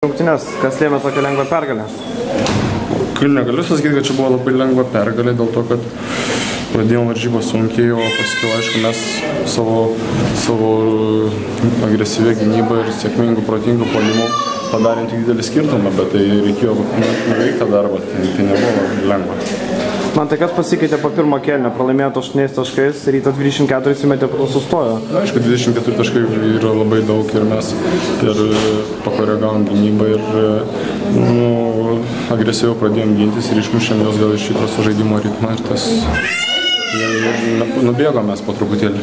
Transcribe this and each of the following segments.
Rungtynės, kas lėmė tokią lengvą pergalę? Negaliu pasakyti, kad čia buvo labai lengva pergalė, dėl to, kad pradėjom varžybos sunkiai, o paskui, aišku, mes savo agresyvę gynybą ir sėkmingų, protingų puolimų padarėm tik didelį skirtumą, bet tai reikėjo nuveikti tą darbą, tai nebuvo lengva. Man tai kas pasikeitė po pirmo kėlinio, pralaimėjo 8 taškais, Rytas 24 įsimetė, po to sustojo. Aišku, 24 taškai yra labai daug ir mes pakoregavom gynybą ir agresyviau pradėjom gintis ir išmušėm jos gal iš šito sužaidimo ritmą ir tas nubėgom mes po truputėlį.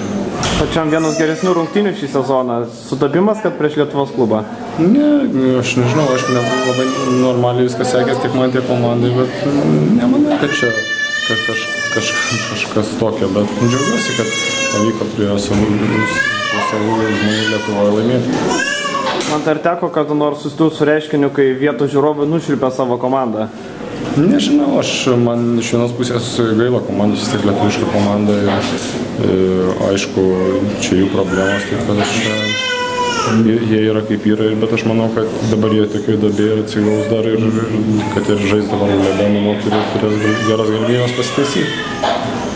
Pačiam vienas geresnių rungtynių šį sezoną. Sutapimas, kad prieš Lietuvos klubą? Ne, aš nežinau, aišku, labai normaliai viskas sekės tiek man, tiek komandai, bet nemanau, kad čia kažkas tokio, bet džiaugiuosi, kad pavyko prie savų žmonių Lietuvoje laimėti. Man tai ar teko kada nors susidurti su reiškiniu, kai vietos žiūrovai nušvilpė savo komandą? Nežinau, man iš vienos pusės gaila komandos, vis tiek lietuviška komanda ir aišku, čia jų problemos, taip kad jie yra kaip yra, bet aš manau, kad dabar jie tokioj duobėje ir atsigaus dar ir kad ir žaisdavom Lebenu, turės geras galimybės pasitaisyti.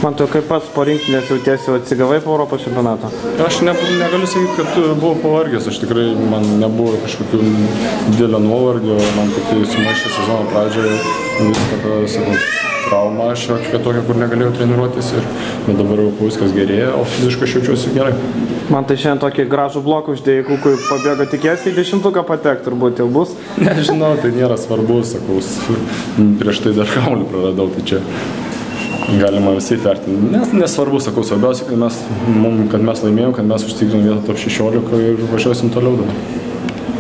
Man tu kaip pats po rinktinės jautiesi atsigavai po Europos čempionato? Aš negaliu sakyti, kad buvau pavargęs, aš tikrai, man nebuvo kažkokių didelio nuovargio, man tik tai sumaišė sezono pradžioje, viską, sakau, trauma šiokia tokia, kur negalėjau treniruotis ir dabar jau viskas gerėja, o fiziškai aš jaučiuosi gerai. Man tai šiandien tokį gražų bloką uždėjai, kukui pabėgo, tikėsi į 10-uką patekti, turbūt jau bus? Nežinau, tai nėra svarbu, sakau, prieš tai dar kamuolį praradau, tai čia galima visai vertinti. Nesvarbu, sakau, svarbiausia, kad mes laimėjom, kad mes užtikrinome vietą tarp 16 ir važiuosim toliau dabar.